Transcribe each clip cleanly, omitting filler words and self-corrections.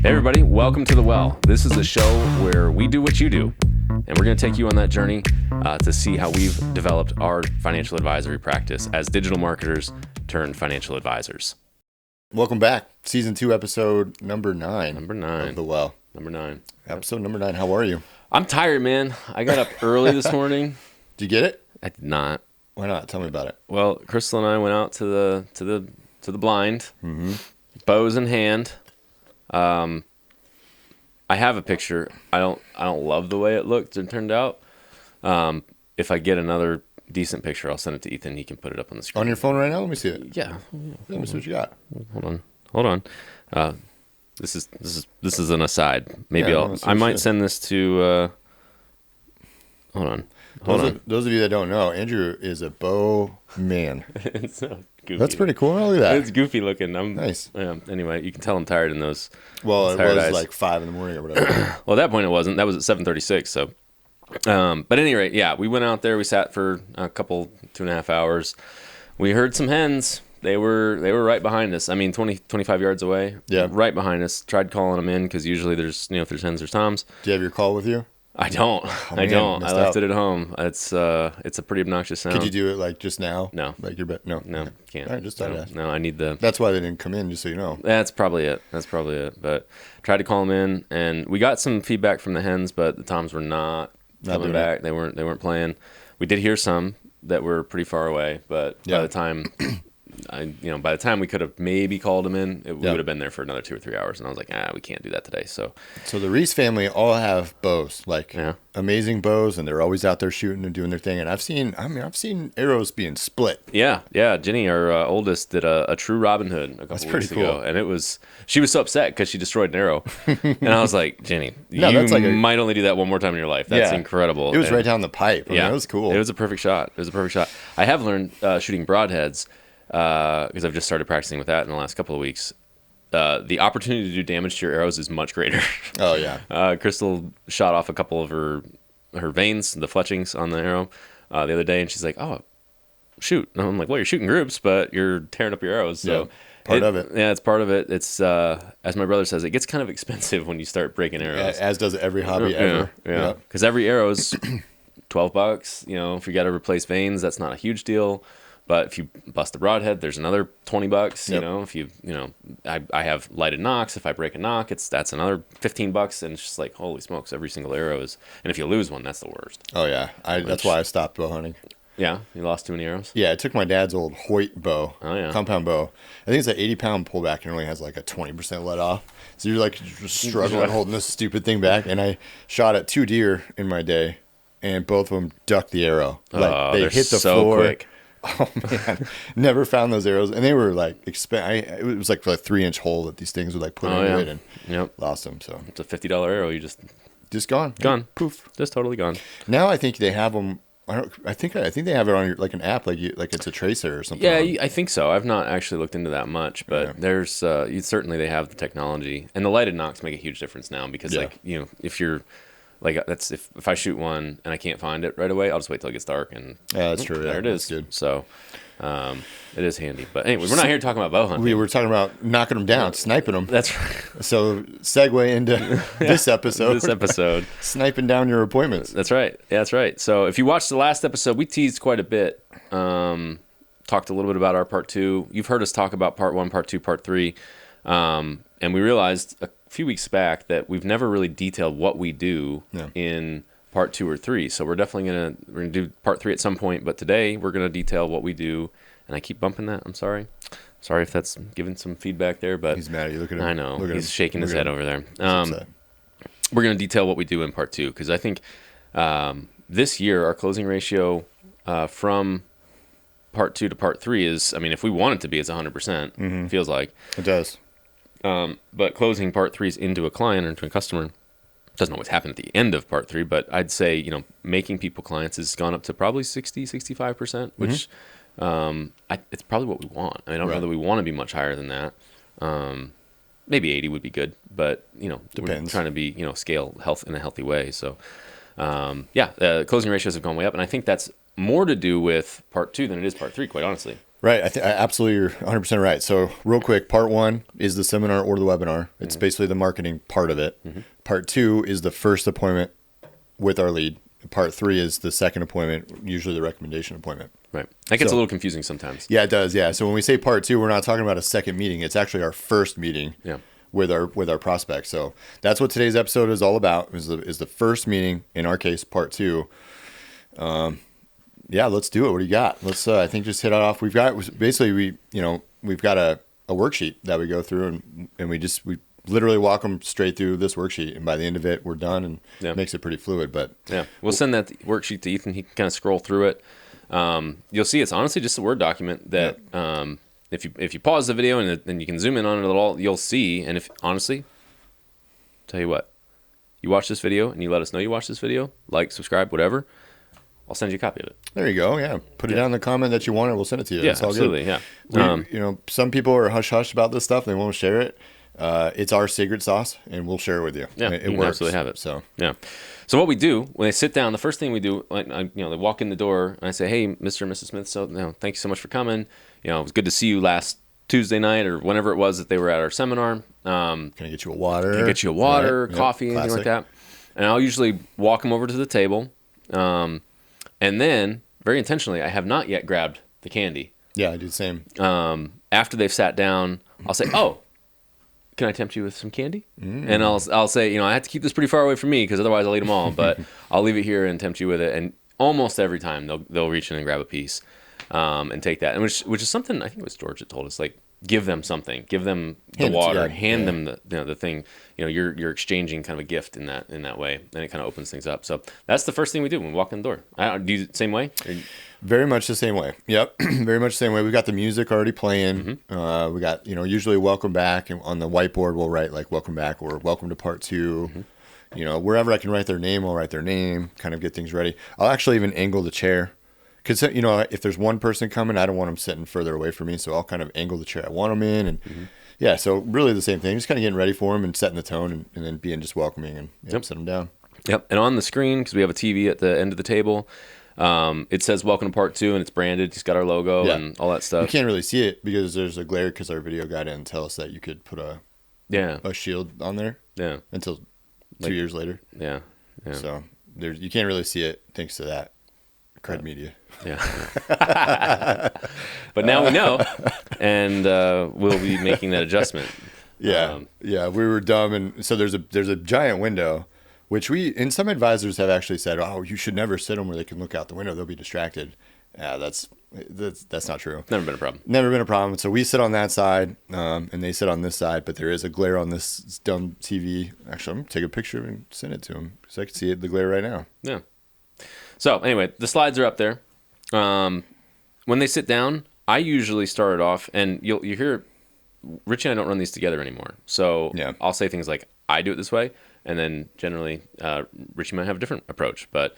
Hey everybody, welcome to The Well. This is a show where we do what you do, and we're going to take you on that journey to see how we've developed our financial advisory practice as digital marketers turned financial advisors. Welcome back. Season 2, episode number 9. Number 9. Of The Well. Number 9. Episode number 9. How are you? I'm tired, man. I got up early this morning. Did you get it? I did not. Why not? Tell me about it. Well, Crystal and I went out to the blind, bows in hand. I have a picture. I don't love the way it looked and turned out. If I get another decent picture, I'll send it to Ethan. He can put it up on the screen. On your phone right now? Let me see it. Yeah. Let me see what you got. Hold on. This is an aside. Maybe Yeah, I might send this to. Hold on. Those of you that don't know, Andrew is a bow man. It's so goofy. That's pretty cool. Look at that. It's goofy looking. Nice. Yeah. Anyway, you can tell I'm tired in those. Well, it tired was eyes. like 5 in the morning or whatever. Well, at that point it wasn't. That was at 7:36. So, but at any rate, yeah, we went out there. We sat for a couple 2.5 hours. We heard some hens. They were right behind us. I mean, 25 yards away. Yeah. Right behind us. Tried calling them in because usually there's, if there's hens, there's toms. Do you have your call with you? I don't. I don't. I left it at home. It's a pretty obnoxious sound. Could you do it like just now? No. Like your No, Can't. All right, just thought I'd ask. No, I need the. That's why they didn't come in, just so you know. That's probably it. But tried to call them in, and we got some feedback from the hens, but the toms were not coming back. They weren't playing. We did hear some that were pretty far away, but by the time. By the time we could have maybe called them in, we would have been there for another 2 or 3 hours. And I was like, we can't do that today. So the Riis family all have bows, amazing bows, and they're always out there shooting and doing their thing. And I've seen arrows being split. Yeah. Jenny, our oldest, did a true Robin Hood a couple weeks ago. And she was so upset because she destroyed an arrow. And I was like, Jenny, you might only do that one more time in your life. That's incredible. It was right down the pipe. It was cool. It was a perfect shot. I have learned shooting broadheads. Because I've just started practicing with that in the last couple of weeks. The opportunity to do damage to your arrows is much greater. Oh, yeah. Crystal shot off a couple of her veins, the fletchings on the arrow, the other day, and she's like, oh, shoot. And I'm like, well, you're shooting groups, but you're tearing up your arrows. So part of it. Yeah, it's part of it. It's, as my brother says, it gets kind of expensive when you start breaking arrows. As does every hobby ever. Yeah. Because every arrow's $12. If you got to replace veins, that's not a huge deal. But if you bust a broadhead, there's another $20. If you I have lighted knocks. If I break a knock, that's another $15, and it's just like, holy smokes, every single arrow is. And if you lose one, that's the worst. Oh yeah, that's why I stopped bow hunting. Yeah, you lost too many arrows. Yeah, I took my dad's old Hoyt bow, compound bow. I think it's an 80-pound pullback and only has like a 20% let off. So you're like just struggling holding this stupid thing back. And I shot at 2 deer in my day, and both of them ducked the arrow. Like they hit the floor. Quick. Oh man, never found those arrows, and they were like it was like for a 3-inch hole that these things would like put into it, and lost them. So it's a $50 arrow. You just gone, poof, just totally gone. Now I think they have them. I think they have it on your, like an app, like it's a tracer or something. Yeah, I think so. I've not actually looked into that much, but there's certainly they have the technology, and the lighted knocks make a huge difference now because if you're like that's if I shoot one and I can't find it right away, I'll just wait till it gets dark and that's true. There it is. Good. So it is handy. But anyway, we're not here talking about bow hunting. We were talking about knocking them down, sniping them. That's right. So segue into this episode. Sniping down your appointments. That's right. Yeah, that's right. So if you watched the last episode, we teased quite a bit. Talked a little bit about our part 2. You've heard us talk about part 1, part 2, part 3. And we realized a few weeks back that we've never really detailed what we do in part 2 or 3. So we're definitely gonna do part 3 at some point. But today we're gonna detail what we do. And I keep bumping that. I'm sorry if that's giving some feedback there. But he's mad at you. Look at him. I know he's shaking his head over there. We're gonna detail what we do in part 2 because I think this year our closing ratio from part 2 to part 3 is, I mean, if we want it to be, it's 100%. Feels like it does. But closing part 3s into a client or into a customer doesn't always happen at the end of part 3, but I'd say, making people clients has gone up to probably 65%, which it's probably what we want. I mean, I don't know that we want to be much higher than that. Maybe 80 would be good, but, Depends. We're trying to be, scale health in a healthy way. So, closing ratios have gone way up, and I think that's more to do with part 2 than it is part 3, quite honestly. Right. Absolutely, you're 100% right. So real quick, part 1 is the seminar or the webinar. It's basically the marketing part of it. Part 2 is the first appointment with our lead. Part 3 is the second appointment, usually the recommendation appointment. Right. That gets a little confusing sometimes. Yeah, it does. Yeah. So when we say part 2, we're not talking about a second meeting. It's actually our first meeting with our prospects. So that's what today's episode is all about, is the first meeting, in our case, part 2. Yeah, let's do it. What do you got? Let's, I think, just hit it off. We've got a worksheet that we go through, and we literally walk them straight through this worksheet, and by the end of it, we're done, and it makes it pretty fluid. But we'll send that worksheet to Ethan. He can kind of scroll through it. You'll see it's honestly just a Word document that if you pause the video and then you can zoom in on it at all, you'll see. And if honestly, tell you what, you watch this video and you let us know you watch this video, like, subscribe, whatever, I'll send you a copy of it. There you go. Yeah. Put it down in the comment that you want it. We'll send it to you. Yeah, it's all absolutely. Good. Yeah. Some people are hush-hush about this stuff. They won't share it. It's our secret sauce, and we'll share it with you. Yeah, it you works. absolutely have it. So So what we do when they sit down, the first thing we do, they walk in the door, and I say, "Hey, Mr. and Mrs. Smith, so thank you so much for coming. It was good to see you last Tuesday night or whenever it was that they were at our seminar. Can I get you a water? Right. Coffee, anything like that?" And I'll usually walk them over to the table, and then very intentionally, I have not yet grabbed the candy. Yeah, I do the same. After they've sat down, I'll say, "Oh, can I tempt you with some candy?" And I'll say, I have to keep this pretty far away from me because otherwise I'll eat them all. But I'll leave it here and tempt you with it. And almost every time they'll reach in and grab a piece and take that. And which is something I think it was George that told us, like, give them something, give them the water, hand them the thing. You're exchanging kind of a gift in that way, and it kind of opens things up. So that's the first thing we do when we walk in the door. Do you the same way? Very much the same way. Yep, very much the same way. We've got the music already playing. We got usually welcome back, and on the whiteboard we'll write like welcome back or welcome to part 2. Wherever I can write their name, I'll write their name. Kind of get things ready. I'll actually even angle the chair. Because, if there's one person coming, I don't want them sitting further away from me. So I'll kind of angle the chair I want them in. And so really the same thing. Just kind of getting ready for them and setting the tone and then being just welcoming and set them down. Yep. And on the screen, because we have a TV at the end of the table, it says welcome to part 2 and it's branded. It's got our logo and all that stuff. You can't really see it because there's a glare because our video guy didn't tell us that you could put a shield on there until 2 years later. Yeah. So you can't really see it thanks to that. Cred Media. Yeah. But now we know, and we'll be making that adjustment. Yeah. We were dumb, and so there's a giant window, which some advisors have actually said, "Oh, you should never sit them where they can look out the window; they'll be distracted." Yeah, that's not true. Never been a problem. Never been a problem. So we sit on that side, and they sit on this side, but there is a glare on this dumb TV. Actually, I'm gonna take a picture and send it to them because I can see the glare right now. Yeah. So anyway, the slides are up there. When they sit down, I usually start it off, and you hear Richy and I don't run these together anymore. So I'll say things like, "I do it this way," and then generally Richy might have a different approach. But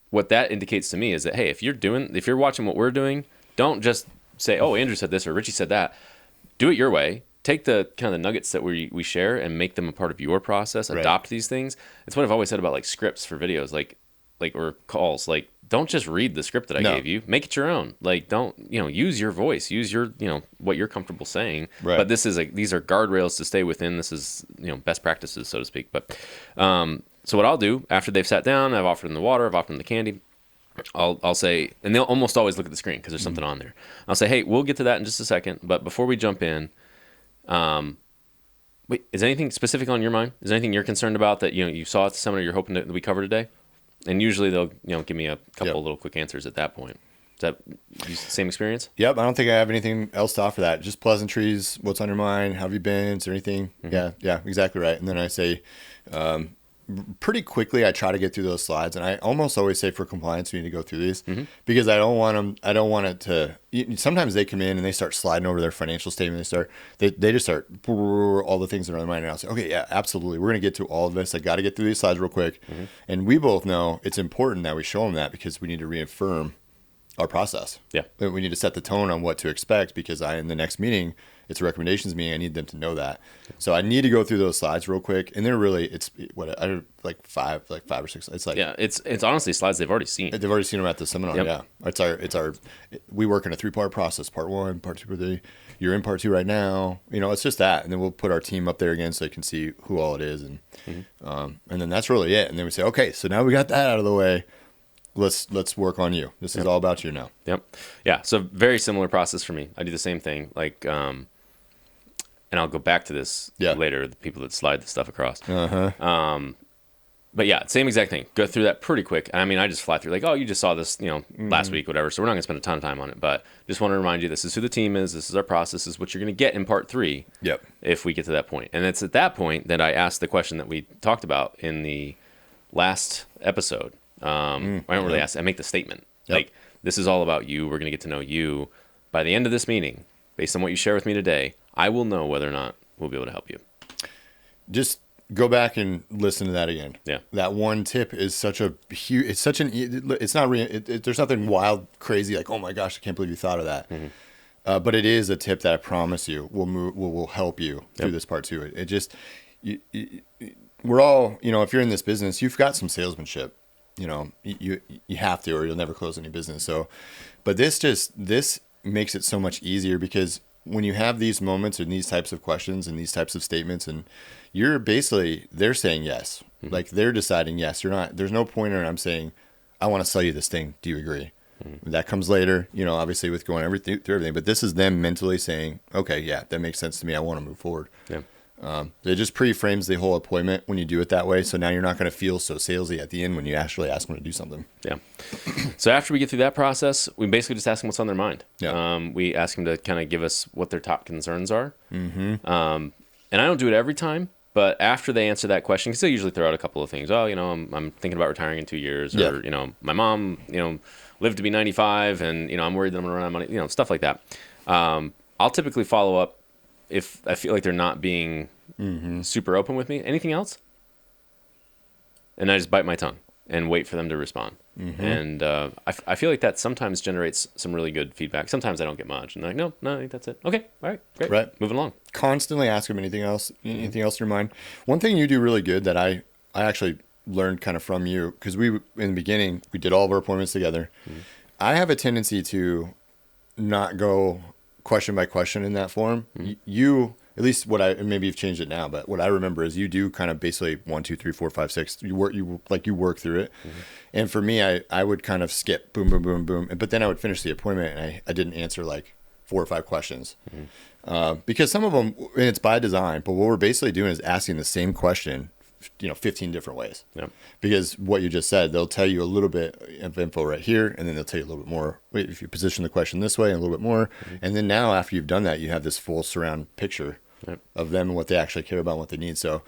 what that indicates to me is that, hey, if you're watching what we're doing, don't just say, "Oh, Andrew said this" or "Richy said that." Do it your way. Take the kind of the nuggets that we share and make them a part of your process. Adopt these things. It's what I've always said about like scripts for videos, like or calls. Like, don't just read the script that I gave you. Make it your own. Like, don't use your voice. Use your what you're comfortable saying. Right. But these are guardrails to stay within. This is best practices, so to speak. But so what I'll do after they've sat down, I've offered them the water, I've offered them the candy. I'll say, and they'll almost always look at the screen because there's something on there. I'll say, "Hey, we'll get to that in just a second. But before we jump in, wait, is anything specific on your mind? Is there anything you're concerned about that you saw at the seminar you're hoping that we cover today?" And usually they'll give me a couple of little quick answers at that point. Is that same experience? Yep. I don't think I have anything else to offer that. Just pleasantries. What's on your mind? How have you been? Is there anything? Yeah, exactly right. And then I say, pretty quickly, I try to get through those slides, and I almost always say for compliance, we need to go through these because I don't want it to. Sometimes they come in and they start sliding over their financial statement. They just start all the things that are on their mind, and I'll say, "Okay, yeah, absolutely, we're gonna get to all of this. I got to get through these slides real quick." And we both know it's important that we show them that because we need to reaffirm our process. Yeah. We need to set the tone on what to expect, because in the next meeting, it's a recommendations meeting. I need them to know that. So I need to go through those slides real quick. And they're really, it's what I like five or six. It's like, yeah, it's honestly slides they've already seen. They've already seen them at the seminar. Yep. Yeah. We work in a 3-part process, part 1, part 2, part 3. You're in part 2 right now. It's just that. And then we'll put our team up there again so they can see who all it is. And, and then that's really it. And then we say, okay, so now we got that out of the way. Let's work on you. This is all about you now. Yep. Yeah. So very similar process for me. I do the same thing. Like, and I'll go back to this later, the people that slide the stuff across. But yeah, same exact thing. Go through that pretty quick. I mean, I just fly through like, oh, you just saw this, last week, whatever. So we're not going to spend a ton of time on it, but just want to remind you, this is who the team is. This is our process. This is what you're going to get in part 3. Yep. If we get to that point. And it's at that point that I asked the question that we talked about in the last episode. I don't really ask. I make the statement. Yep. Like, this is all about you. We're going to get to know you. By the end of this meeting, based on what you share with me today, I will know whether or not we'll be able to help you. Just go back and listen to that again. Yeah. That one tip is such a huge, there's nothing wild, crazy, like, oh my gosh, I can't believe you thought of that. But it is a tip that I promise you will help you through this part 2. It just, we're all, if you're in this business, you've got some salesmanship. You have to, or you'll never close any business. So, but this makes it so much easier, because when you have these moments and these types of questions and these types of statements, and they're saying yes, like they're deciding yes. There's no point in I'm saying, I want to sell you this thing. Do you agree? That comes later, obviously with going through everything, but this is them mentally saying, okay, yeah, that makes sense to me. I want to move forward. Yeah. It just pre-frames the whole appointment when you do it that way. So now you're not going to feel so salesy at the end when you actually ask them to do something. Yeah. So after we get through that process, we basically just ask them what's on their mind. Yeah. We ask them to kind of give us what their top concerns are. And I don't do it every time, but after they answer that question, because they usually throw out a couple of things. Oh, I'm thinking about retiring in 2 years, or, my mom, lived to be 95 and, I'm worried that I'm going to run out of money, stuff like that. I'll typically follow up if I feel like they're not being super open with me. Anything else? And I just bite my tongue and wait for them to respond. And I feel like that sometimes generates some really good feedback. Sometimes I don't get much. And they're like, no, I think that's it. Okay, all right, great. Right. Moving along. Constantly ask them anything else in your mind. One thing you do really good that I actually learned kind of from you, because in the beginning, we did all of our appointments together. I have a tendency to not go question by question in that form. You, at least maybe you've changed it now, but what I remember is you do kind of basically 1, 2, 3, 4, 5, 6. You work through it. And for me, I would kind of skip boom, boom, boom, boom. But then I would finish the appointment and I didn't answer like 4 or 5 questions. Because some of them, and it's by design, but what we're basically doing is asking the same question 15 different ways. Yep. Because what you just said, they'll tell you a little bit of info right here, and then they'll tell you a little bit more. Wait, if you position the question this way, and a little bit more. And then now, after you've done that, you have this full surround picture of them and what they actually care about and what they need. So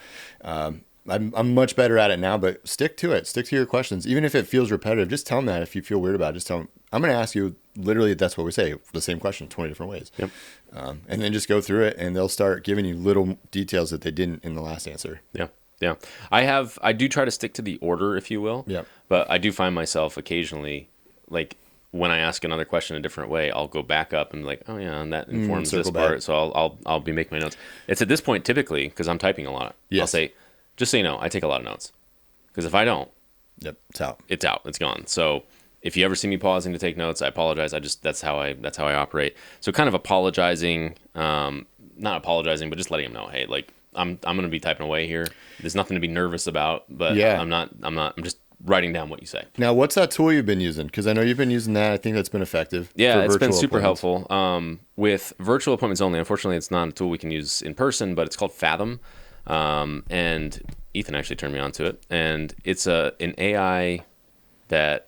I'm much better at it now, but stick to it. Stick to your questions. Even if it feels repetitive, just tell them that. If you feel weird about it, just tell them, I'm going to ask you, literally, that's what we say, the same question 20 different ways. Yep. And then just go through it, and they'll start giving you little details that they didn't in the last answer. Yeah. Yeah. I do try to stick to the order, if you will. Yeah. But I do find myself occasionally, like, when I ask another question a different way, I'll go back up and be like, oh yeah, and that informs this part. So I'll be making my notes. It's at this point typically, because I'm typing a lot. Yes. I'll say, just so you know, I take a lot of notes. Because if I don't, it's out. It's out. It's gone. So if you ever see me pausing to take notes, I apologize. That's how I operate. So kind of apologizing, not apologizing, but just letting them know, hey, like, I'm going to be typing away here. There's nothing to be nervous about, but I'm just writing down what you say. Now, what's that tool you've been using? Because I know you've been using that. I think that's been effective. Yeah, it's been super helpful. With virtual appointments only, unfortunately, it's not a tool we can use in person, but it's called Fathom. And Ethan actually turned me on to it. And it's an AI that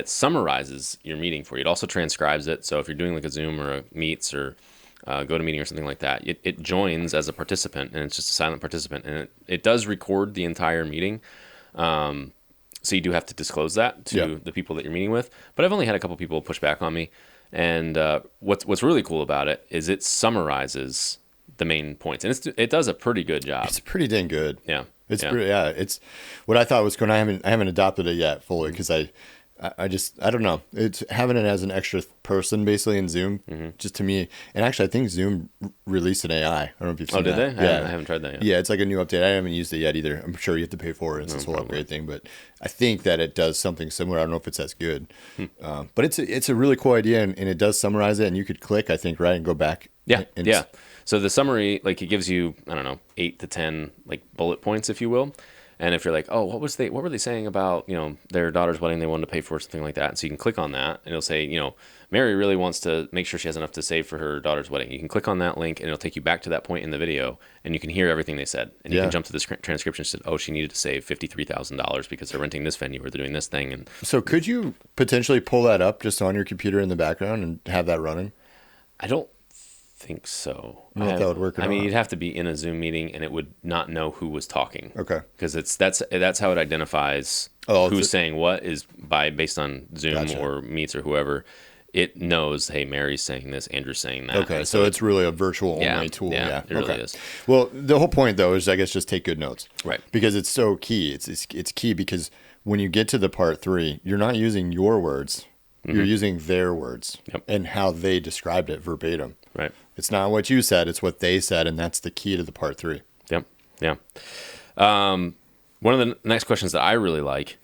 summarizes your meeting for you. It also transcribes it. So if you're doing like a Zoom or a Meets or GoToMeeting or something like that, it joins as a participant, and it's just a silent participant, and it does record the entire meeting. So you do have to disclose that to the people that you're meeting with. But I've only had a couple people push back on me, and what's really cool about it is it summarizes the main points, and it does a pretty good job. It's pretty dang good. Yeah, it's pretty. Yeah, it's what I thought was going. I haven't adopted it yet fully because I don't know. It's having it as an extra person basically in Zoom, just to me. And actually, I think Zoom released an AI. I don't know if you've seen that. Oh, did they? Yeah. I haven't tried that yet. Yeah, it's like a new update. I haven't used it yet either. I'm sure you have to pay for it. It's this whole upgrade thing, but I think that it does something similar. I don't know if it's as good, but it's a really cool idea, and it does summarize it. And you could click, I think, right, and go back. Yeah, yeah. So the summary, like, it gives you, I don't know, 8 to 10 like bullet points, if you will. And if you're like, oh, what were they saying about, their daughter's wedding they wanted to pay for, something like that. And so you can click on that and it'll say, Mary really wants to make sure she has enough to save for her daughter's wedding. You can click on that link and it'll take you back to that point in the video and you can hear everything they said. And you can jump to this transcription and say, oh, she needed to save $53,000 because they're renting this venue or they're doing this thing. And so could you potentially pull that up just on your computer in the background and have that running? I don't think so. I don't know if that would work. I mean, you'd have to be in a Zoom meeting, and it would not know who was talking. Okay. Because that's how it identifies who's saying what is based on Zoom or Meets or whoever. It knows, hey, Mary's saying this, Andrew's saying that. Okay, so it's really a virtual only tool. Yeah, it really is. Well, the whole point though is, I guess, just take good notes. Right. Because it's so key. It's key because when you get to the part 3, you're not using your words. You're using their words and how they described it verbatim. Right. It's not what you said, it's what they said, and that's the key to the part 3. Yep. Yeah. One of the next questions that I really like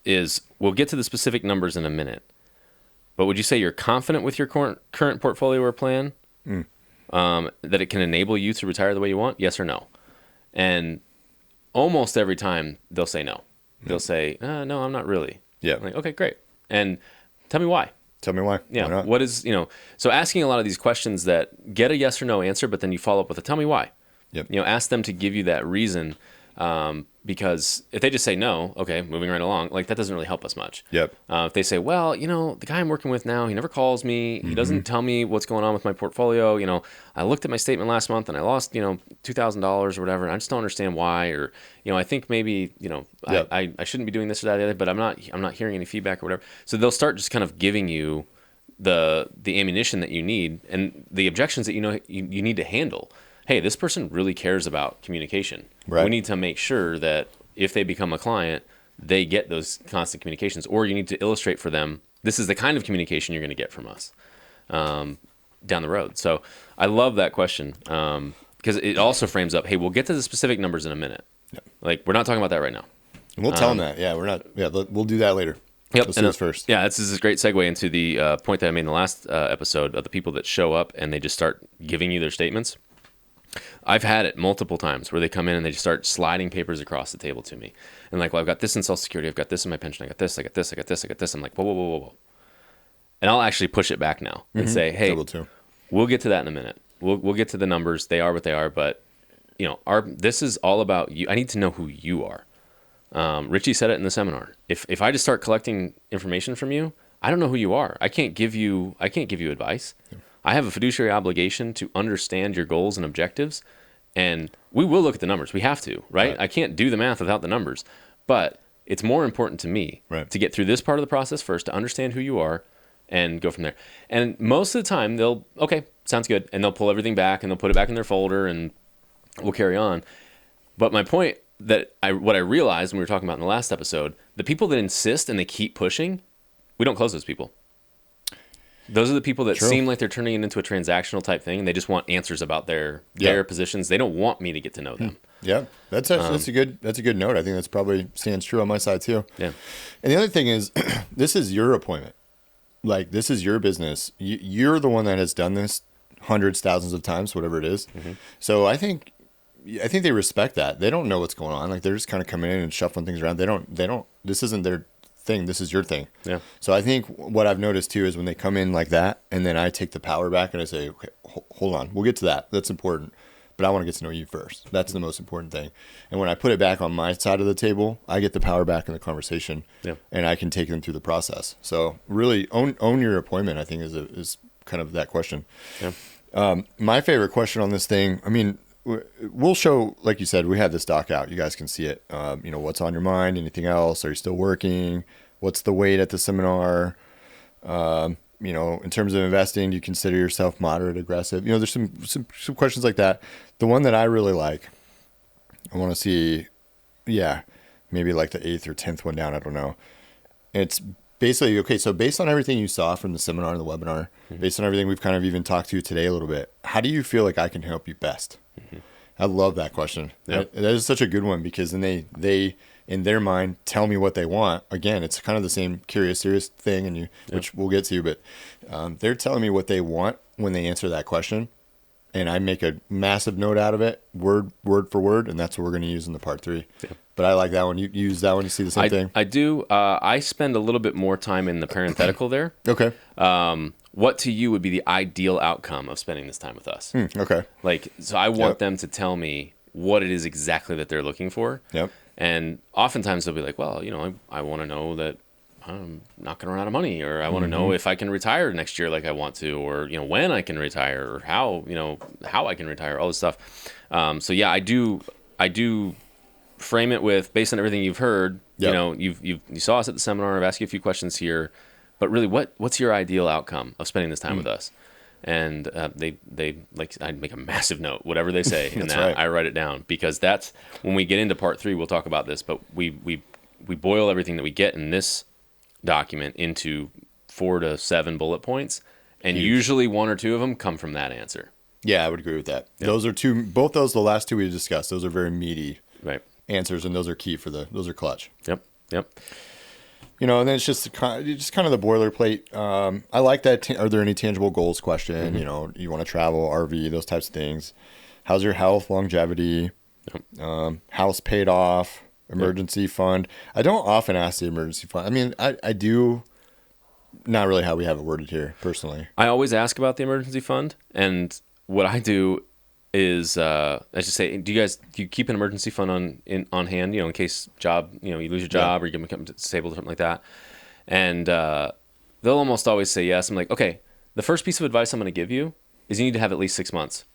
is, we'll get to the specific numbers in a minute, but would you say you're confident with your current portfolio or plan that it can enable you to retire the way you want? Yes or no? And almost every time they'll say no. They'll say, no, I'm not really. Yeah. I'm like, okay, great. And tell me why. Tell me why. Yeah. Why not? What is, so asking a lot of these questions that get a yes or no answer, but then you follow up with a tell me why. Yep. Ask them to give you that reason, because if they just say no, okay, moving right along, like that doesn't really help us much. Yep. If they say, well, the guy I'm working with now, he never calls me. He doesn't tell me what's going on with my portfolio. I looked at my statement last month and I lost, $2,000 or whatever. And I just don't understand why. Or, I think maybe, I shouldn't be doing this or that, or the other, but I'm not hearing any feedback or whatever. So they'll start just kind of giving you the ammunition that you need and the objections that you need to handle. Hey, this person really cares about communication. Right. We need to make sure that if they become a client, they get those constant communications, or you need to illustrate for them, this is the kind of communication you're going to get from us down the road. So I love that question because it also frames up, hey, we'll get to the specific numbers in a minute. Yep. Like, we're not talking about that right now. We'll tell them that. Yeah, we're not. Yeah, we'll do that later. Yep. Let's do this first. Yeah, this is a great segue into the point that I made in the last episode of the people that show up and they just start giving you their statements. I've had it multiple times where they come in and they just start sliding papers across the table to me. And like, well, I've got this in Social Security, I've got this in my pension, I got this, I got this, I got this, I got this. I'm like, whoa. And I'll actually push it back now and say, hey, we'll get to that in a minute. We'll get to the numbers. They are what they are, but this is all about you. I need to know who you are. Richy said it in the seminar. If I just start collecting information from you, I don't know who you are. I can't give you advice. Yeah. I have a fiduciary obligation to understand your goals and objectives, and we will look at the numbers. We have to, right? I can't do the math without the numbers, but it's more important to me to get through this part of the process first, to understand who you are, and go from there. And most of the time, they'll, okay, sounds good, and they'll pull everything back, and they'll put it back in their folder, and we'll carry on. But my point what I realized when we were talking about in the last episode, the people that insist and they keep pushing, we don't close those people. Those are the people that seem like they're turning it into a transactional type thing. And they just want answers about their positions. They don't want me to get to know them. Yeah, that's a good note. I think that's probably stands true on my side too. Yeah. And the other thing is, this is your appointment. Like, this is your business. You're the one that has done this hundreds, thousands of times, whatever it is. Mm-hmm. So I think they respect that. They don't know what's going on. Like, they're just kind of coming in and shuffling things around. They don't. This isn't their thing. This is your thing. Yeah. So I think what I've noticed too is when they come in like that, and then I take the power back and I say, okay, hold on, we'll get to that. That's important, but I want to get to know you first. That's the most important thing. And when I put it back on my side of the table, I get the power back in the conversation, and I can take them through the process. So really own your appointment, I think, is kind of that question. Yeah. My favorite question on this thing, I mean, we'll show, like you said, we have this doc out. You guys can see it. What's on your mind? Anything else? Are you still working? What's the weight at the seminar? In terms of investing, do you consider yourself moderate, aggressive? There's some questions like that. The one that I really like, I want to see, maybe like the 8th or 10th one down. I don't know. It's basically, okay, so based on everything you saw from the seminar and the webinar, based on everything we've kind of even talked to today a little bit, how do you feel like I can help you best? I love that question. Yep. That is such a good one, because then they in their mind tell me what they want. Again, it's kind of the same curious, serious thing, and which we'll get to, but they're telling me what they want when they answer that question, and I make a massive note out of it, word for word, and that's what we're going to use in the part 3. Yeah. But I like that one. You use that one. You see the same thing? I do. I spend a little bit more time in the parenthetical there. Okay. What to you would be the ideal outcome of spending this time with us? Okay. Like, so I want them to tell me what it is exactly that they're looking for. Yep. And oftentimes they'll be like, well, I want to know that I'm not going to run out of money, or I want to know if I can retire next year like I want to, or, when I can retire, or how I can retire, all this stuff. So yeah, I do frame it with, based on everything you've heard, you saw us at the seminar, I've asked you a few questions here, but really what's your ideal outcome of spending this time with us? And they like, I'd make a massive note, whatever they say, and that right. I write it down, because that's when we get into part 3, we'll talk about this, but we boil everything that we get in this document into 4 to 7 bullet points, and usually 1 or 2 of them come from that answer. Yeah, I would agree with that. Yep. Those are both those, the last 2 we discussed, those are very meaty answers, and those are key those are clutch. Yep. And then it's just kind of the boilerplate. I like that. Are there any tangible goals question? You want to travel, RV, those types of things. How's your health, longevity, house paid off, emergency fund. I don't often ask the emergency fund. I mean, I do. Not really how we have it worded here, personally. I always ask about the emergency fund, and what I do is I just say, do you keep an emergency fund on hand, in case you lose your job or you become disabled or something like that? And they'll almost always say yes. I'm like, okay, the first piece of advice I'm going to give you is you need to have at least 6 months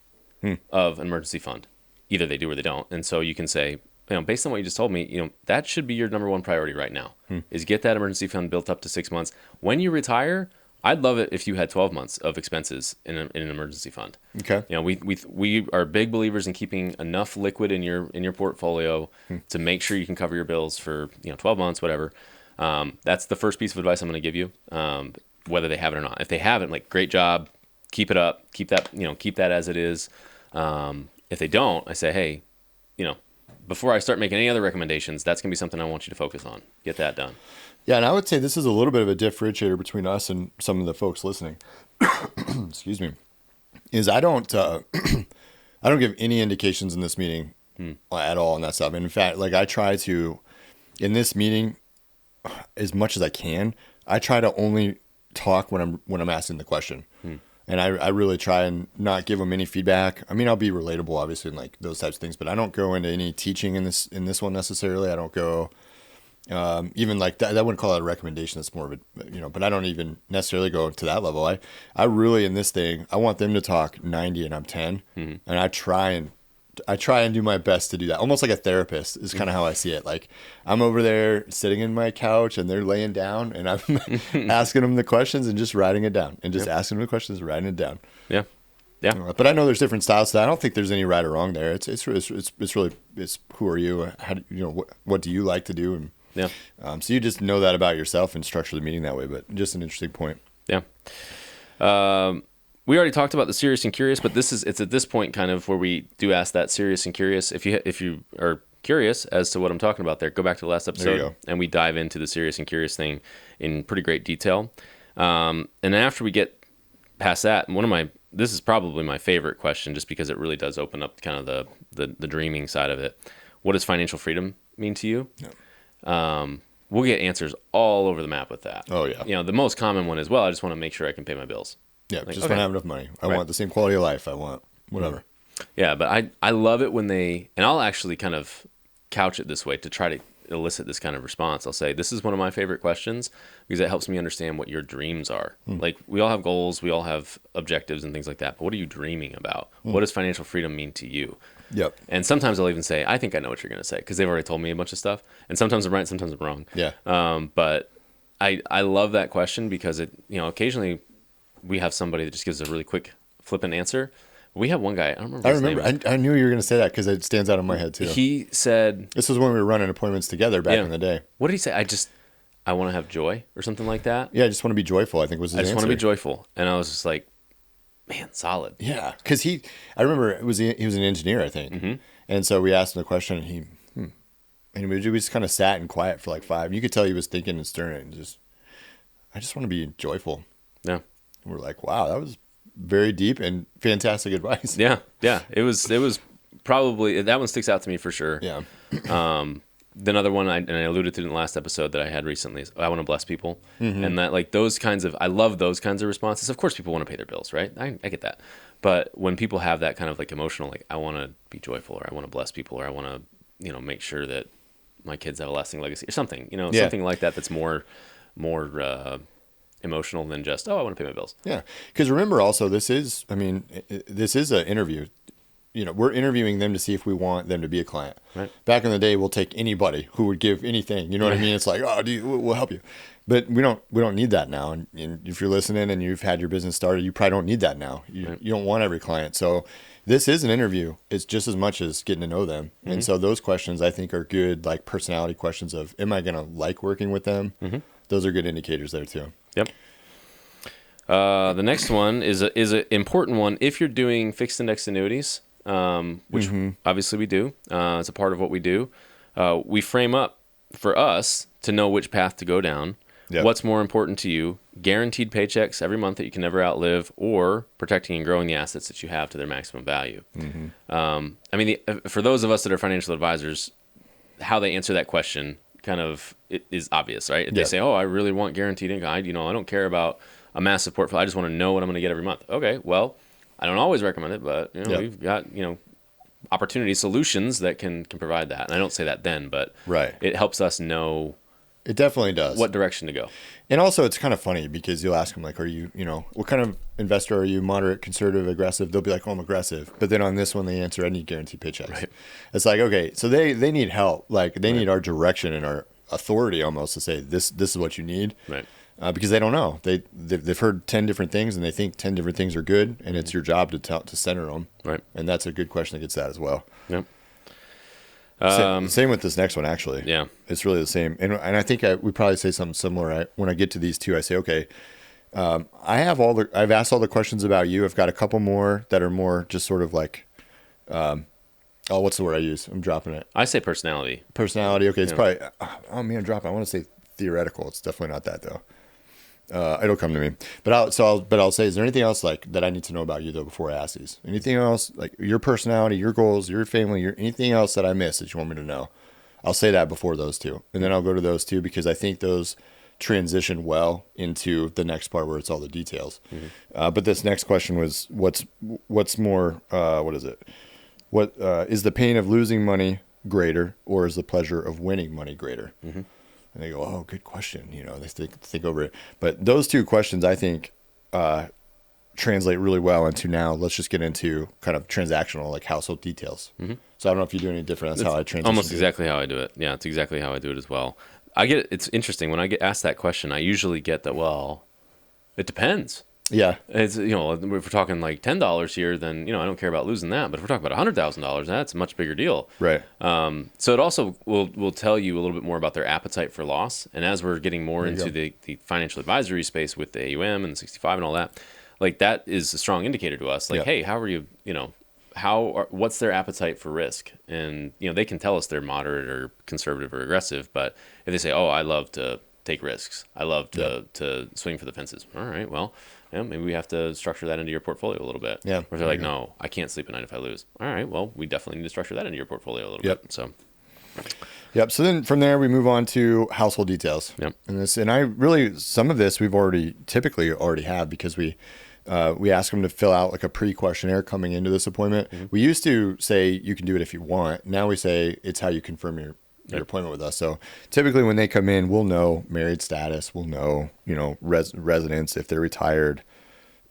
of an emergency fund. Either they do or they don't. And so you can say, based on what you just told me, that should be your number 1 priority right now, is get that emergency fund built up to 6 months. When you retire, I'd love it if you had 12 months of expenses in an emergency fund. Okay. We are big believers in keeping enough liquid in your portfolio to make sure you can cover your bills for 12 months, whatever. That's the first piece of advice I'm going to give you, whether they have it or not. If they haven't, great job, keep it up, keep that as it is. If they don't, I say, hey, before I start making any other recommendations, that's going to be something I want you to focus on. Get that done. Yeah, and I would say this is a little bit of a differentiator between us and some of the folks listening. Excuse me. Is I don't give any indications in this meeting at all on that stuff. And in fact, I try to, in this meeting, as much as I can, I try to only talk when I'm asking the question. And I really try and not give them any feedback. I mean, I'll be relatable, obviously, and those types of things, but I don't go into any teaching in this one necessarily. I don't go even that. I wouldn't call it a recommendation. That's more of a, but I don't even necessarily go to that level. I really, in this thing, I want them to talk 90 and I'm 10, and I try and do my best to do that. Almost like a therapist is kind of how I see it. I'm over there sitting in my couch and they're laying down, and I'm asking them the questions and just writing it down, and just asking them the questions and writing it down. Yeah. Yeah. But I know there's different styles. So I don't think there's any right or wrong there. It's really who are you? How do what do you like to do? And so you just know that about yourself and structure the meeting that way. But just an interesting point. Yeah. We already talked about the serious and curious, but it's at this point kind of where we do ask that serious and curious. If you are curious as to what I'm talking about there, go back to the last episode and we dive into the serious and curious thing in pretty great detail. And after we get past that, this is probably my favorite question, just because it really does open up kind of the dreaming side of it. What does financial freedom mean to you? Yeah. We'll get answers all over the map with that. Oh yeah. The most common one is, well, I just want to make sure I can pay my bills. Yeah, just want to have enough money. I want the same quality of life. I want whatever. Yeah, but I love it when and I'll actually kind of couch it this way to try to elicit this kind of response. I'll say, this is one of my favorite questions because it helps me understand what your dreams are. We all have goals, we all have objectives and things like that, but what are you dreaming about? What does financial freedom mean to you? Yep. And sometimes I'll even say, I think I know what you're going to say, because they've already told me a bunch of stuff. And sometimes I'm right, sometimes I'm wrong. Yeah. But I love that question because it, occasionally we have somebody that just gives a really quick flippant answer. We have one guy, I don't remember his name. I knew you were going to say that because it stands out in my head too. He said... This was when we were running appointments together back in the day. What did he say? I want to have joy or something like that. Yeah, I just want to be joyful, I think was his answer. I just want to be joyful. And I was just like, man, solid. Yeah, because I remember he was an engineer, I think. Mm-hmm. And so we asked him the question, and we just kind of sat in quiet for like 5. You could tell he was thinking and stirring, and I just want to be joyful. Yeah. And we're like, wow, that was very deep and fantastic advice. Yeah. It was probably, that one sticks out to me for sure. Yeah. The other one, and I alluded to in the last episode that I had recently, is I want to bless people. Mm-hmm. And that, like, I love those kinds of responses. Of course, people want to pay their bills, right? I get that. But when people have that kind of like emotional, like, I want to be joyful, or I want to bless people, or I want to, make sure that my kids have a lasting legacy, or something, something like that that's more emotional than just, I want to pay my bills. Yeah. Because remember also, this is an interview. We're interviewing them to see if we want them to be a client. Right. Back in the day, we'll take anybody who would give anything. You know what I mean? It's like, we'll help you. But we don't need that now. And if you're listening and you've had your business started, you probably don't need that now. You don't want every client. So this is an interview. It's just as much as getting to know them. Mm-hmm. And so those questions I think are good, like personality questions of, am I going to like working with them? Mm-hmm. Those are good indicators there too. Yep. The next one is an important one. If you're doing fixed index annuities, which obviously we do, it's a part of what we do. We frame up for us to know which path to go down. Yep. What's more important to you? Guaranteed paychecks every month that you can never outlive, or protecting and growing the assets that you have to their maximum value. Mm-hmm. For those of us that are financial advisors, how they answer that question kind of is obvious, right? If they say, I really want guaranteed income. I don't care about a massive portfolio. I just want to know what I'm going to get every month. Okay, well, I don't always recommend it, but we've got opportunity solutions that can provide that. And I don't say that then, but it helps us know. It definitely does what direction to go. And also, it's kind of funny because you'll ask them like, "Are you what kind of investor are you? Moderate, conservative, aggressive?" They'll be like, "Oh, I'm aggressive." But then on this one, they answer, "I need guaranteed paychecks." Right. It's like, okay, so they need help. Like they need our direction and our authority almost to say this is what you need. Right. Because they don't know. They've heard 10 different things and they think 10 different things are good, and it's your job to center them. Right. And that's a good question that gets that as well. Yep. Same with this next one, actually. Yeah. It's really the same. And I think we probably say something similar. When I get to these two, I say, okay, I've asked all the questions about you. I've got a couple more that are more just sort of like, what's the word I use? I'm dropping it. I say personality. Personality. Okay. It's probably, I'm dropping. I want to say theoretical. It's definitely not that though. It'll come to me, but I'll say, is there anything else like that I need to know about you though before I ask these? Anything else like your personality, your goals, your family, anything else that I missed that you want me to know? I'll say that before those two, and then I'll go to those two because I think those transition well into the next part where it's all the details. Mm-hmm. But this next question was, what's more? What is it? What is the pain of losing money greater, or is the pleasure of winning money greater? Mm-hmm. And they go, good question. They think over it. But those two questions, I think, translate really well into now. Let's just get into kind of transactional, like household details. Mm-hmm. So I don't know if you do any different. That's how I transition. Almost exactly how I do it. Yeah, it's exactly how I do it as well. It's interesting. When I get asked that question, I usually get that, it depends. Yeah. It's, if we're talking like $10 here, then, I don't care about losing that. But if we're talking about $100,000, that's a much bigger deal. Right. So it also will tell you a little bit more about their appetite for loss. And as we're getting more into the financial advisory space with the AUM and the 65 and all that, like that is a strong indicator to us. Like, hey, how are you, what's their appetite for risk? And, they can tell us they're moderate or conservative or aggressive. But if they say, I love to take risks, I love to swing for the fences. All right, well, maybe we have to structure that into your portfolio a little bit. Yeah. Or they're like, no, I can't sleep at night if I lose. All right, well, we definitely need to structure that into your portfolio a little bit. So. Yep. So then from there we move on to household details. Yep. And I really, some of this we've typically already have because we ask them to fill out like a pre-questionnaire coming into this appointment. Mm-hmm. We used to say you can do it if you want. Now we say it's how you confirm your appointment with us. So typically when they come in, we'll know married status, we'll know, residence, if they're retired.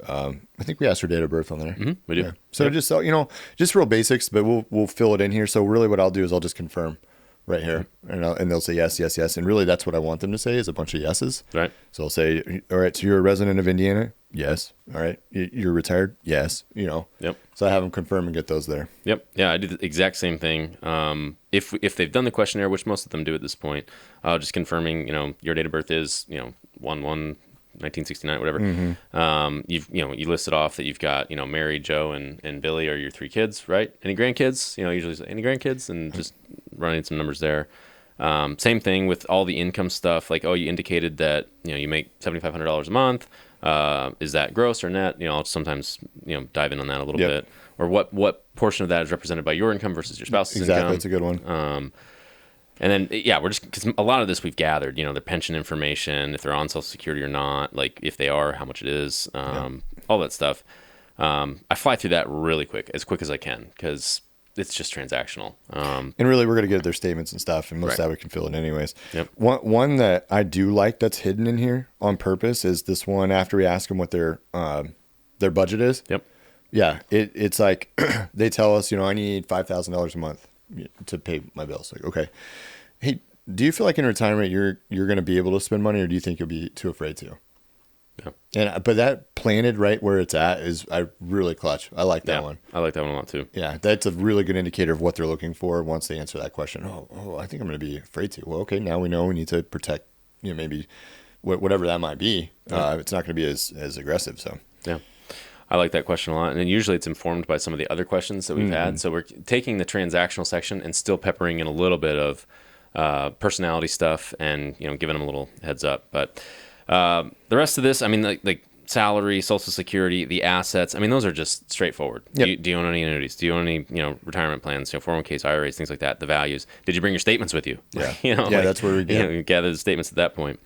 I think we asked her date of birth on there. Mm-hmm, we do. Yeah. So just real basics, but we'll fill it in here. So really what I'll do is I'll just confirm right here. And they'll say yes, yes, yes. And really that's what I want them to say is a bunch of yeses. Right. So I'll say, all right, so you're a resident of Indiana? Yes. All right. You're retired? Yes. Yep. So I have them confirm and get those there. Yep. Yeah, I do the exact same thing. If they've done the questionnaire, which most of them do at this point, just confirming, your date of birth is, 1/1/1969, whatever. You listed off that you've got, Mary, Joe, and Billy are your 3 kids, right? Any grandkids? Usually say, any grandkids, and just running some numbers there. Same thing with all the income stuff. Like, you indicated that, you make $7,500 a month. Is that gross or net? I'll sometimes, dive in on that a little bit. Or what portion of that is represented by your income versus your spouse's income. Exactly. That's a good one. And then, we're just, because a lot of this we've gathered, the pension information, if they're on Social Security or not, like if they are, how much it is, all that stuff. I fly through that really quick as I can, because it's just transactional. And really, we're going to get their statements and stuff, and most of that we can fill in anyways. Yep. One that I do like that's hidden in here on purpose is this one after we ask them what their budget is. Yep. Yeah, it's like they tell us, I need $5,000 a month to pay my bills. Like, okay, hey, do you feel like in retirement you're going to be able to spend money, or do you think you'll be too afraid to? Yeah. But that planted right where it's at is really clutch. I like that one. I like that one a lot too. Yeah, that's a really good indicator of what they're looking for once they answer that question. Oh, I think I'm going to be afraid to. Well, okay, now we know we need to protect, maybe whatever that might be. It's not going to be as aggressive. So yeah. I like that question a lot. And usually it's informed by some of the other questions that we've had. So we're taking the transactional section and still peppering in a little bit of personality stuff and, giving them a little heads up. But the rest of this, I mean, like salary, Social Security, the assets, I mean, those are just straightforward. Yep. Do you own any annuities? Do you own any, retirement plans, 401ks, IRAs, things like that, the values? Did you bring your statements with you? Yeah. That's where we get. We gather the statements at that point.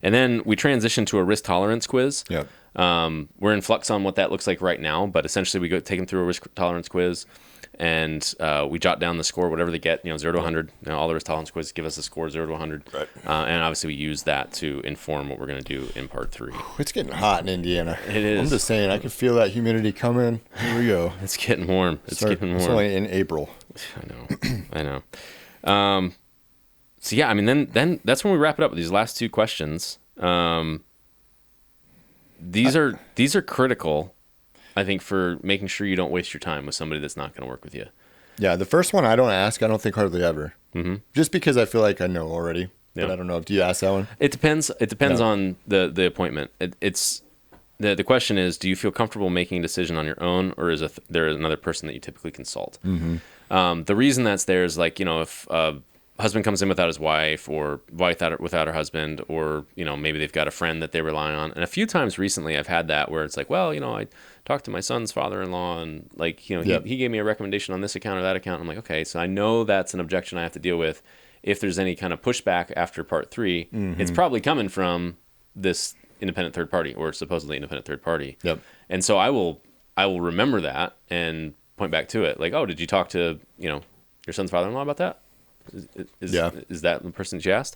And then we transition to a risk tolerance quiz. Yep. We're in flux on what that looks like right now, but essentially we take them through a risk tolerance quiz, and we jot down the score, whatever they get, 0 to 100. All the risk tolerance quizzes give us a score 0 to 100. Right. And obviously we use that to inform what we're going to do in part 3. It's getting hot in Indiana. It is. I'm just saying, I can feel that humidity coming. Here we go. It's getting warm. It's only in April. I know. So yeah, I mean, then that's when we wrap it up with these last 2 questions. These are critical, I think, for making sure you don't waste your time with somebody that's not going to work with you. Yeah, the first one I don't ask. I don't think hardly ever. Mm-hmm. Just because I feel like I know already. But I don't know. Do you ask that one? It depends. It depends on the appointment. It's the question is, do you feel comfortable making a decision on your own, or is there another person that you typically consult? Mm-hmm. The reason that's there is, like, if husband comes in without his wife, or wife without her husband, or maybe they've got a friend that they rely on. And a few times recently I've had that where it's like, well, I talked to my son's father-in-law, and like, he gave me a recommendation on this account or that account. I'm like, okay, so I know that's an objection I have to deal with. If there's any kind of pushback after part 3, it's probably coming from this independent third party, or supposedly independent third party. Yep. And so I will remember that and point back to it, like, oh, did you talk to your son's father-in-law about that? Is that the person that you asked?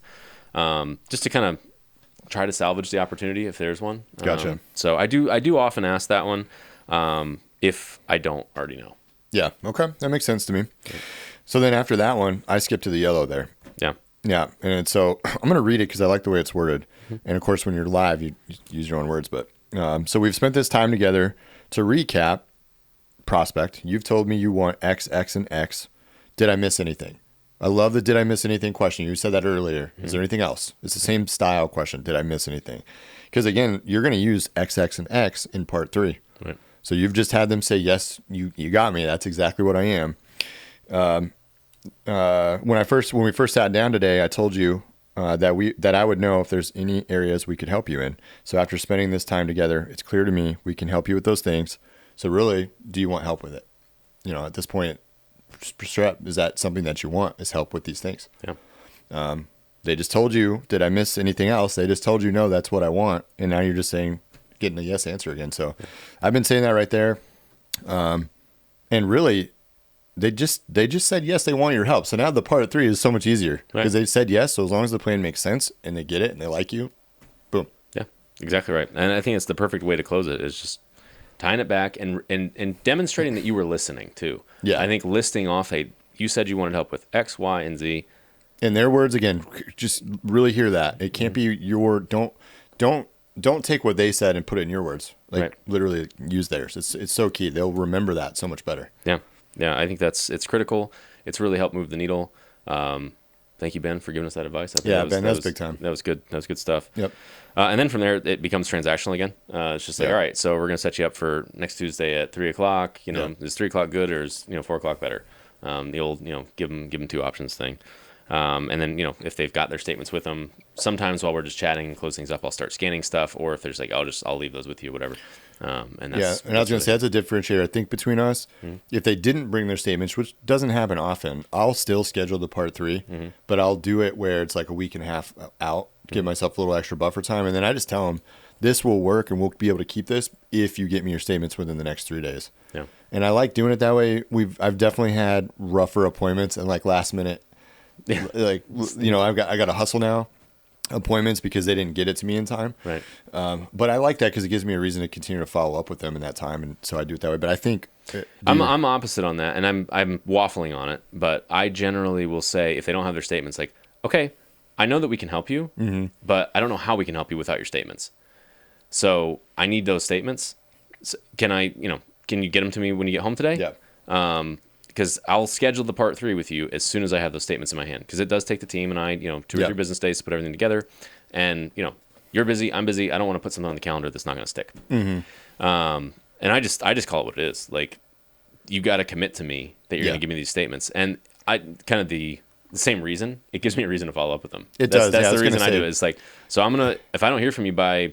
Just to kind of try to salvage the opportunity if there's one. Gotcha. So I do often ask that one if I don't already know. Yeah. Okay. That makes sense to me. Yeah. So then after that one, I skip to the yellow there. Yeah. Yeah. And so I'm going to read it because I like the way it's worded. Mm-hmm. And of course, when you're live, you use your own words. But so we've spent this time together to recap. Prospect, you've told me you want X, X, and X. Did I miss anything? I love the did I miss anything question. You said that earlier. Mm-hmm. Is there anything else? It's the same style question. Did I miss anything? Because again, you're going to use X, X, and X in part 3. Right. So you've just had them say, yes, you got me. That's exactly what I am. When we first sat down today, I told you that I would know if there's any areas we could help you in. So after spending this time together, it's clear to me we can help you with those things. So really, do you want help with it? At this point, is that something that you want, is help with these things? Yeah. They just told you, did I miss anything else? They just told you, no, that's what I want. And now you're just getting a yes answer again. So I've been saying that right there. And really, they just said, yes, they want your help. So now the part 3 is so much easier because they said yes. So as long as the plan makes sense and they get it and they like you, boom. Yeah, exactly right. And I think it's the perfect way to close it, is just tying it back and demonstrating that you were listening too. Yeah. I think listing off, hey, you said you wanted help with X, Y, and Z. In their words, again, just really hear that. It can't be your don't take what they said and put it in your words. Like literally use theirs. It's so key. They'll remember that so much better. Yeah. I think it's critical. It's really helped move the needle. Thank you, Ben, for giving us that advice. Ben, that was big time. That was good. That was good stuff. Yep. And then from there, it becomes transactional again. It's just like, all right, so we're going to set you up for next Tuesday at 3:00. You know, is 3:00 good or is 4:00 better? The old give them 2 options thing. And then if they've got their statements with them, sometimes while we're just chatting and close things up, I'll start scanning stuff. Or if there's like, I'll leave those with you, whatever. And that's, and I was going to say that's a differentiator I think between us. Mm-hmm. If they didn't bring their statements, which doesn't happen often, I'll still schedule the part 3, but I'll do it where it's like a week and a half out, give myself a little extra buffer time, and then I just tell them this will work and we'll be able to keep this if you get me your statements within the next 3 days. Yeah, and I like doing it that way. I've definitely had rougher appointments and like last minute, like I got to hustle now. Appointments because they didn't get it to me in time. Right. But I like that because it gives me a reason to continue to follow up with them in that time, and so I do it that way. But I think I'm opposite on that, and I'm waffling on it. But I generally will say if they don't have their statements, like, okay, I know that we can help you, but I don't know how we can help you without your statements. So I need those statements. So can you get them to me when you get home today? Yeah. Because I'll schedule the part 3 with you as soon as I have those statements in my hand. Because it does take the team and I, 2 or 3 business days to put everything together. And, you're busy, I'm busy. I don't want to put something on the calendar that's not going to stick. And I just call it what it is. Like, you got to commit to me that you're going to give me these statements. And I kind of the same reason. It gives me a reason to follow up with them. That's the reason I do it. It's like, so I'm going to, if I don't hear from you by,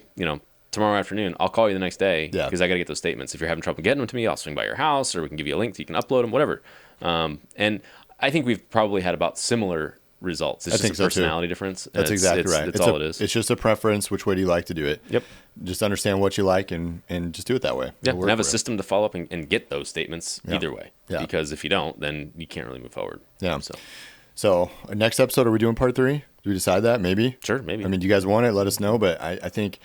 tomorrow afternoon, I'll call you the next day because I got to get those statements. If you're having trouble getting them to me, I'll swing by your house or we can give you a link that you can upload them, whatever. And I think we've probably had about similar results. It's just a personality difference. That's exactly right. That's all it is. It's just a preference. Which way do you like to do it? Yep. Just understand what you like and just do it that way. Yeah, and have a system to follow up and get those statements either way. Yeah. Because if you don't, then you can't really move forward. Yeah. So next episode, are we doing part 3? Do we decide that? Maybe? Sure, maybe. I mean, do you guys want it? Let us know. But I think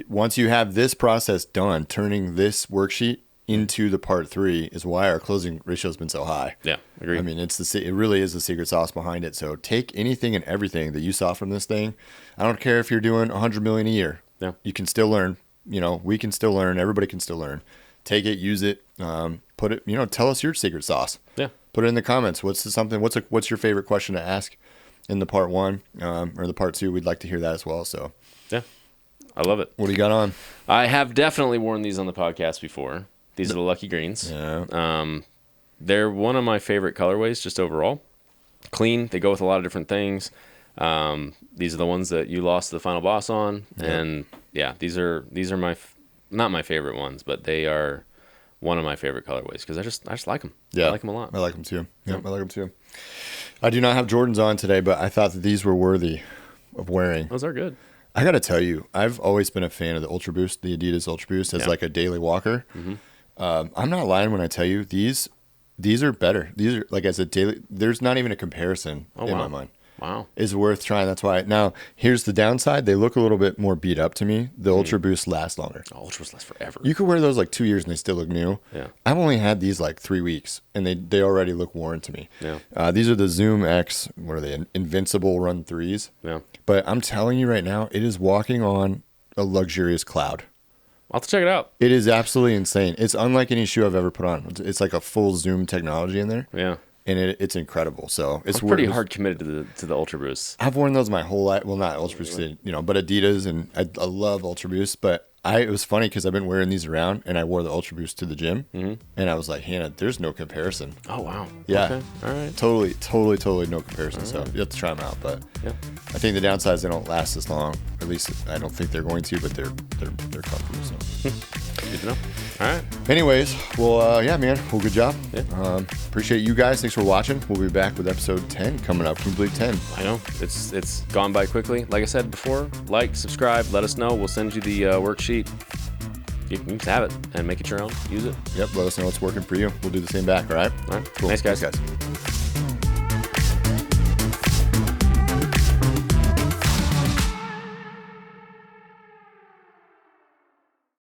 once you have this process done, turning this worksheet into the part 3 is why our closing ratio has been so high. Yeah, agreed. I mean, it really is the secret sauce behind it. So take anything and everything that you saw from this thing. I don't care if you're doing 100 million a year. Yeah. You can still learn. We can still learn. Everybody can still learn. Take it, use it, put it. Tell us your secret sauce. Yeah. Put it in the comments. What's your favorite question to ask in the part 1 or the part 2? We'd like to hear that as well. So yeah. I love it. What do you got on? I have definitely worn these on the podcast before. These are the Lucky Greens. Yeah. They're one of my favorite colorways just overall. Clean. They go with a lot of different things. These are the ones that you lost the final boss on. Yeah. And yeah, these are not my favorite ones, but they are one of my favorite colorways because I just like them. Yeah. I like them a lot. I like them too. Yep. I like them too. I do not have Jordans on today, but I thought that these were worthy of wearing. Those are good. I got to tell you, I've always been a fan of the Ultra Boost, the Adidas Ultra Boost as like a daily walker. Mm-hmm. I'm not lying when I tell you these are better. These are like as a daily, there's not even a comparison in my mind. Wow. Is worth trying. That's why. Now, here's the downside. They look a little bit more beat up to me. The Ultra Boost last longer. Oh, Ultras last forever. You could wear those like 2 years and they still look new. Yeah. I've only had these like 3 weeks and they already look worn to me. Yeah. These are the Zoom X, what are they? Invincible Run 3s. Yeah. But I'm telling you right now, it is walking on a luxurious cloud. I'll have to check it out. It is absolutely insane. It's unlike any shoe I've ever put on. It's like a full Zoom technology in there. Yeah. And it's incredible. So it's pretty hard committed to the Ultra Boost. I've worn those my whole life. Well, not Ultra Boost, but Adidas, and I love Ultra Boost. But it was funny because I've been wearing these around, and I wore the Ultra Boost to the gym, and I was like, Hannah, there's no comparison. Oh wow. Yeah. Okay. All right. Totally no comparison. Right. So you have to try them out. But yeah. I think the downside is they don't last as long. At least I don't think they're going to. But they're comfortable. So. Good to know. All right. Anyways, well, yeah, man. Well, good job. Yeah. Appreciate you guys. Thanks for watching. We'll be back with episode 10 coming up. Can you believe 10? I know. It's gone by quickly. Like I said before, like, subscribe, let us know. We'll send you the worksheet. You can just have it and make it your own. Use it. Yep. Let us know what's working for you. We'll do the same back. All right. All right. Cool. Thanks, guys. Thanks, guys.